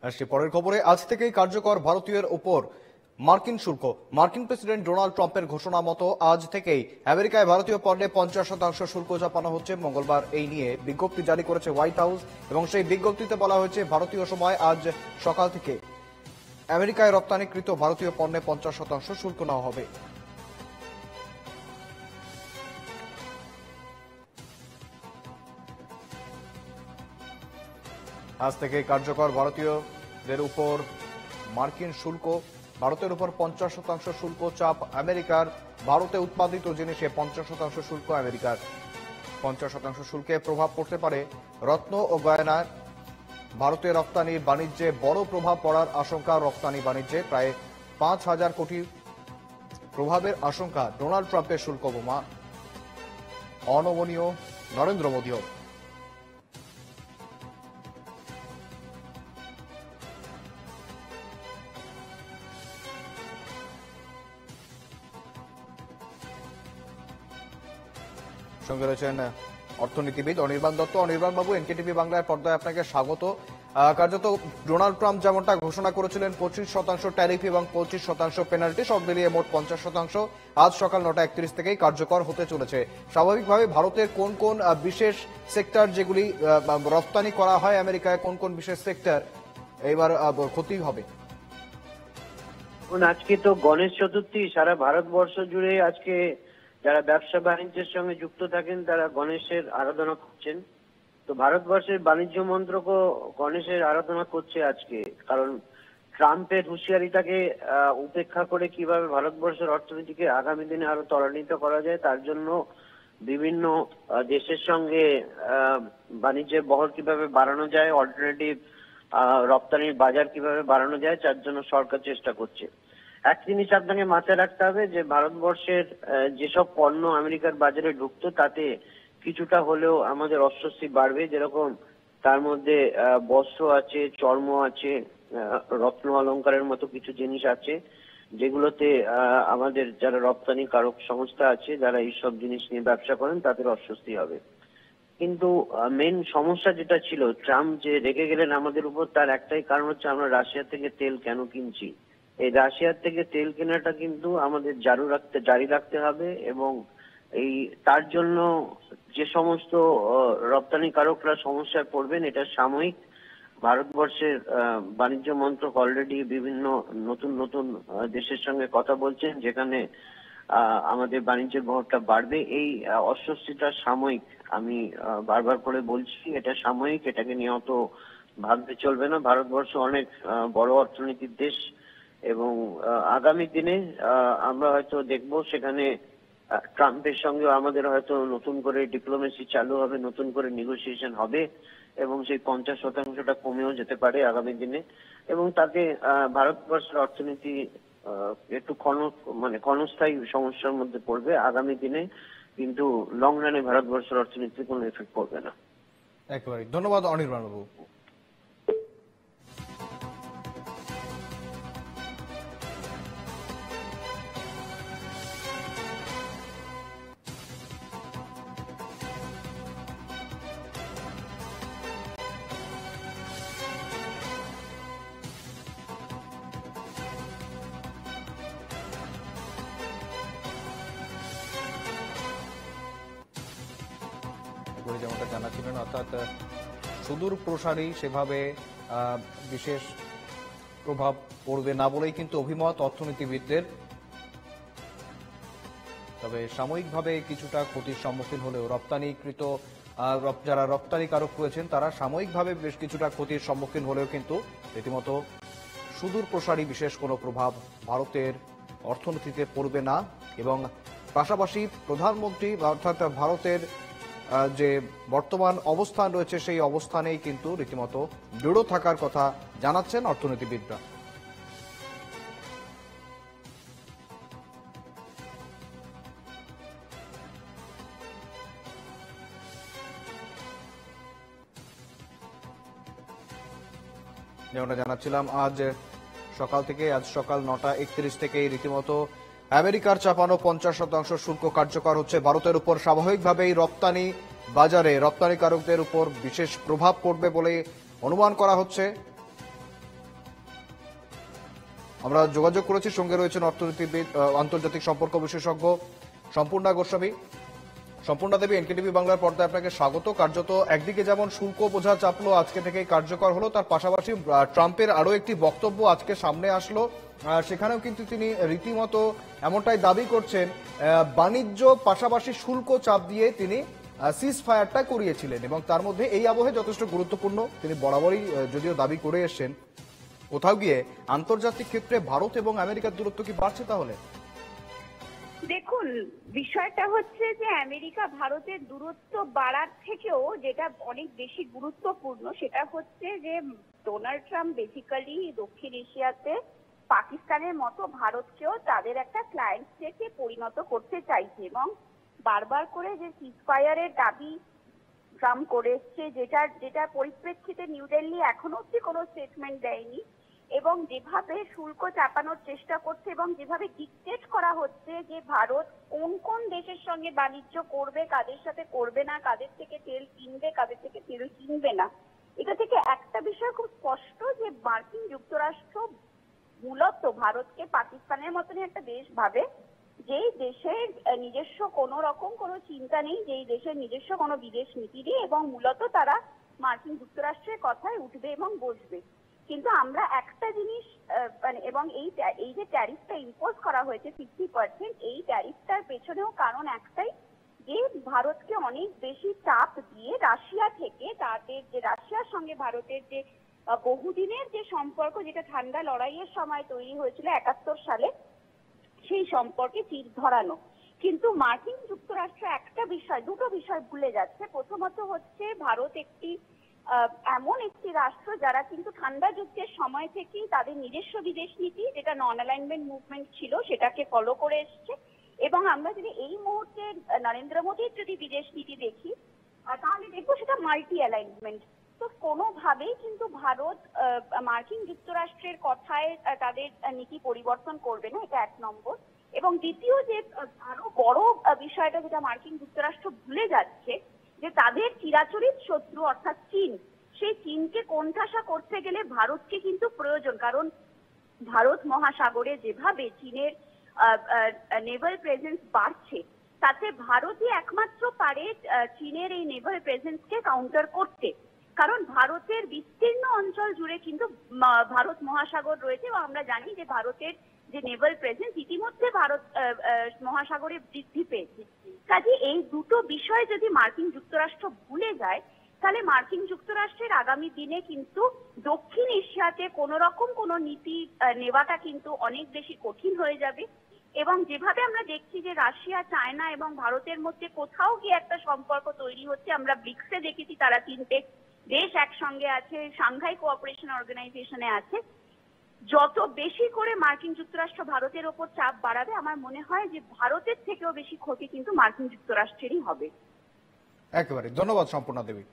আসছে পরের খবরে, আজ থেকেই কার্যকর ভারতীয়ের উপর মার্কিন শুল্ক। মার্কিন প্রেসিডেন্ট ডোনাল্ড ট্রাম্পের ঘোষণা মতো আজ থেকেই আমেরিকায় ভারতীয় পণ্যে 50% শুল্ক চাপানো হচ্ছে। মঙ্গলবার এই নিয়ে বিজ্ঞপ্তি জারি করেছে হোয়াইট হাউস এবং সেই বিজ্ঞপ্তিতে বলা হয়েছে ভারতীয় সময় আজ সকাল থেকে আমেরিকায় রপ্তানিকৃত ভারতীয় পণ্যে 50% শুল্ক নেওয়া হবে। আজ থেকে কার্যকর ভারতীয়দের উপর মার্কিন শুল্ক। ভারতের উপর 50% শুল্ক চাপ আমেরিকার। ভারতে উৎপাদিত জিনিসে 50% শুল্ক আমেরিকার। 50% শুল্কে প্রভাব পড়তে পারে রত্ন ও গয়নার। ভারতের রপ্তানি বাণিজ্যে বড় প্রভাব পড়ার আশঙ্কা। রপ্তানি বাণিজ্যে প্রায় 5,000 কোটি প্রভাবের আশঙ্কা। ডোনাল্ড ট্রাম্পের শুল্ক বোমা অনমনীয় নরেন্দ্র মোদীও। সঙ্গে রয়েছেন অর্থনীতিবিদ অনির্বাণ দত্ত। অনির্বাণ বাবু, এনকেটিভি বাংলার পর্দায় আপনাকে স্বাগত। কার্যত ডোনাল্ড ট্রাম্প যেমনটা ঘোষণা করেছিলেন 25% ট্যারিফ এবং 25% পেনাল্টি, সব মিলিয়ে মোট 50% আজ সকাল 9:31 থেকেই কার্যকর হতে চলেছে। স্বাভাবিকভাবে ভারতের কোন কোন বিশেষ সেক্টর যেগুলি রপ্তানি করা হয় আমেরিকায়, কোন কোন বিশেষ সেক্টর এবার ক্ষতি হবে? আজকে তো গণেশ চতুর্থী, সারা ভারতবর্ষ জুড়ে আজকে যারা ব্যবসা বাণিজ্যের সঙ্গে যুক্ত থাকেন তারা গণেশের আরাধনা করছেন। তো ভারতবর্ষের বাণিজ্য মন্ত্রকও গণেশের আরাধনা করছে আজকে, কারণ ট্রাম্পের হুঁশিয়ারিটাকে উপেক্ষা করে কিভাবে ভারতবর্ষের অর্থনীতিকে আগামী দিনে আরো ত্বরান্বিত করা যায় তার জন্য বিভিন্ন দেশের সঙ্গে বাণিজ্যের বহর কিভাবে বাড়ানো যায়, অল্টারনেটিভ রপ্তানির বাজার কিভাবে বাড়ানো যায় তার জন্য সরকার চেষ্টা করছে। এক জিনিস আপনাকে মাথায় রাখতে হবে যে ভারতবর্ষের যেসব পণ্য আমেরিকার বাজারে ঢুকতো তাতে কিছুটা হলেও আমাদের অস্বস্তি বাড়বে। যেরকম তার মধ্যে বস্ত্র আছে, চর্ম আছে, রত্ন অলংকারের মতো কিছু জিনিস আছে যেগুলোতে আমাদের যারা রপ্তানি কারক সংস্থা আছে যারা এইসব জিনিস নিয়ে ব্যবসা করেন তাদের অস্বস্তি হবে। কিন্তু মেন সমস্যা যেটা ছিল, ট্রাম্প যে রেগে গেলেন আমাদের উপর, তার একটাই কারণ হচ্ছে আমরা রাশিয়া থেকে তেল কেন কিনছি। এই রাশিয়ার থেকে তেল কেনাটা কিন্তু আমাদের জারি রাখতে হবে এবং এই তার জন্য যে সমস্ত রপ্তানিকারকরা সমস্যায় পড়বেন এটা সাময়িক। ভারতবর্ষের বাণিজ্য মন্ত্রক অলরেডি বিভিন্ন নতুন নতুন দেশের সঙ্গে কথা বলছেন যেখানে আমাদের বাণিজ্যের বহরটা বাড়বে। এই অস্বস্তিটা সাময়িক, আমি বারবার করে বলছি এটা সাময়িক, এটাকে নিয়ে অত ভাবতে চলবে না। ভারতবর্ষ অনেক বড় অর্থনীতির দেশ এবং আগামী দিনে আমরা হয়তো দেখবো সেখানে ট্রাম্পের সঙ্গে আমাদের হয়তো নতুন করে ডিপ্লোমেসি চালু হবে, নতুন করে নেগোসিয়েশন হবে এবং সেই 50%টা কমেও যেতে পারে আগামী দিনে এবং তাতে ভারতবর্ষের অর্থনীতি একটু ক্ষণস্থায়ী সমস্যার মধ্যে পড়বে আগামী দিনে, কিন্তু লং রানে ভারতবর্ষের অর্থনীতিতে কোনো এফেক্ট পড়বে না। একেবারে ধন্যবাদ অনির্বাণ বাবু। যেমনটা জানাচ্ছিলেন, অর্থাৎ সুদূর প্রসারী সেভাবে বিশেষ প্রভাব পড়বে না বলেই কিন্তু অভিমত অর্থনীতিবিদদের। তবে সাময়িকভাবে কিছুটা ক্ষতির সম্মুখীন হলেও রপ্তানিকৃত যারা রপ্তানিকারক রয়েছেন তারা সাময়িকভাবে বেশ কিছুটা ক্ষতির সম্মুখীন হলেও কিন্তু রীতিমতো সুদূর প্রসারী বিশেষ কোনো প্রভাব ভারতের অর্থনীতিতে পড়বে না। এবং পাশাপাশি প্রধানমন্ত্রী অর্থাৎ ভারতের যে বর্তমান অবস্থান রয়েছে সেই অবস্থানেই কিন্তু রীতিমতো দৃঢ় থাকার কথা জানাচ্ছেন অর্থনীতিবিদরা। যেমনটা জানাচ্ছিলাম, আজ সকাল 9:31 থেকেই রীতিমতো আমেরিকার চাপানো 50% শুল্ক কার্যকর হচ্ছে ভারতের উপর। স্বাভাবিকভাবেই রপ্তানি বাজারে রপ্তানিকারকদের উপর বিশেষ প্রভাব পড়বে বলে অনুমান করা হচ্ছে। আমরা যোগাযোগ করেছি, সঙ্গে রয়েছেন অর্থনীতিবিদ আন্তর্জাতিক সম্পর্ক বিশেষজ্ঞ সম্পূর্ণা গোস্বামী। সম্পূর্ণা দেবী, এনকেটিভি বাংলার পর্দায় আপনাকে স্বাগত। কার্যত একদিকে যেমন শুল্ক বোঝা চাপলো, আজকে থেকেই কার্যকর হলো, তার পাশাপাশি ট্রাম্পের আরো একটি বক্তব্য আজকে সামনে আসলো, সেখানেও কিন্তু তিনি রীতিমতো এমনটাই দাবি করছেন বাণিজ্য পাশাপাশি শুল্ক চাপ দিয়ে তিনি সিজ ফায়ারটা করিয়েছিলেন, এবং তার মধ্যে এই আবহে যথেষ্ট গুরুত্বপূর্ণ তিনি বরাবরই যদিও দাবি করে এসছেন, কোথাও গিয়ে আন্তর্জাতিক ক্ষেত্রে ভারত এবং আমেরিকার দূরত্ব কি বাড়ছে তাহলে? দেখুন, বিষয়টা হচ্ছে যে আমেরিকা ভারতের দূরত্ব বাড়ার থেকেও যেটা অনেক বেশি গুরুত্বপূর্ণ সেটা হচ্ছে যে ডোনাল্ড ট্রাম্প বেসিক্যালি দক্ষিণ এশিয়াতে পাকিস্তানের মতো ভারতকেও তাদের একটা ক্লায়েন্ট স্টেটে পরিণত করতে চাইছে, এবং বারবার করে যে সিজফায়ারের দাবি ট্রাম্প করে এসছে, যেটা পরিপ্রেক্ষিতে নিউ দিল্লি এখনো অব্দি কোনো স্টেটমেন্ট দেয়নি, এবং যেভাবে শুল্ক চাপানোর চেষ্টা করছে এবং যেভাবে ডিকটেট করা হচ্ছে যে ভারত কোন কোন দেশের সঙ্গে বাণিজ্য করবে, কাদের সাথে করবে না, কাদের থেকে তেল কিনবে, কাদের থেকে তেল কিনবে না, এটা থেকে একটা বিষয় খুব স্পষ্ট যে মার্কিন যুক্তরাষ্ট্র মূলত ভারতকে পাকিস্তানের মতনই একটা দেশ ভাবে, যেই দেশের নিজস্ব কোনো রকম কোনো চিন্তা নেই, যেই দেশের নিজস্ব কোনো বিদেশ নীতি নেই, এবং মূলত তারা মার্কিন যুক্তরাষ্ট্রের কথায় উঠবে এবং বসবে। কিন্তু আমরা একটা জিনিস এবং এই যে ট্যারিফটা ইম্পোজ করা হয়েছে 50%, এই ট্যারিফটার পেছনেও কারণ একটাই যে ভারতকে অনেক বেশি চাপ দিয়ে রাশিয়া থেকে তাদের যে রাশিয়ার সঙ্গে ভারতের যে বহুদিনের যে সম্পর্ক, যেটা ঠান্ডা লড়াইয়ের সময় তৈরি হয়েছিল 71 সালে, সেই সম্পর্কে চির ধরানো। কিন্তু মার্কিন যুক্তরাষ্ট্র দুটো বিষয় ভুলে যাচ্ছে। প্রথমত হচ্ছে ভারত এমন একটি রাষ্ট্র যারা কিন্তু ঠান্ডা যুদ্ধের সময় থেকেই তাদের নিজস্ব বিদেশ নীতি, যেটা নন অ্যালাইনমেন্ট মুভমেন্ট ছিল, সেটাকে ফলো করে এসছে, এবং আমরা যদি এই মুহূর্তে নরেন্দ্র মোদীর যদি বিদেশ নীতি দেখি তাহলে দেখবো সেটা মাল্টি অ্যালাইনমেন্ট। তো কোনোভাবেই কিন্তু ভারত মার্কিন যুক্তরাষ্ট্রের কথায় তাদের নীতি পরিবর্তন করবে না, এটা এক নম্বর। এবং দ্বিতীয় যে আরো বড় বিষয়টা যেটা মার্কিন যুক্তরাষ্ট্র ভুলে যাচ্ছে, যে তাদের চিরাচরিত শত্রু অর্থাৎ চীন, সেই চীনকে কোণঠাসা করতে গেলে ভারতকে কিন্তু প্রয়োজন, কারণ ভারত মহাসাগরে যেভাবে চীনের নেভাল প্রেজেন্স বাড়ছে, তাতে ভারতই একমাত্র পারে চীনের এই নেভাল প্রেজেন্সকে কাউন্টার করতে, কারণ ভারতের বিস্তীর্ণ অঞ্চল জুড়ে কিন্তু ভারত মহাসাগর রয়েছে, এবং আমরা জানি যে ভারতের যে নেভাল প্রেজেন্স ইতিমধ্যে ভারত মহাসাগরে বৃদ্ধি পেয়েছে। কাজে এই দুটো বিষয় যদি মার্কিন যুক্তরাষ্ট্র ভুলে যায়, তাহলে মার্কিন যুক্তরাষ্ট্রের আগামী দিনে কিন্তু দক্ষিণ এশিয়াতে কোন রকম কোন নীতি নেওয়াটা কিন্তু অনেক বেশি কঠিন হয়ে যাবে। এবং যেভাবে আমরা দেখছি যে রাশিয়া, চায়না এবং ভারতের মধ্যে কোথাও গিয়ে একটা সম্পর্ক তৈরি হচ্ছে, আমরা ব্রিক্সে দেখেছি তারা 3টে দেশ একসঙ্গে আছে, সাংঘাই কোঅপারেশন অর্গানাইজেশনে আছে। যত বেশি করে মার্কিন যুক্তরাষ্ট্র ভারতের ওপর চাপ বাড়াবে, আমার মনে হয় যে ভারতের থেকেও বেশি ক্ষতি কিন্তু মার্কিন যুক্তরাষ্ট্রেরই হবে। একেবারে ধন্যবাদ সম্পূর্ণা দেবী।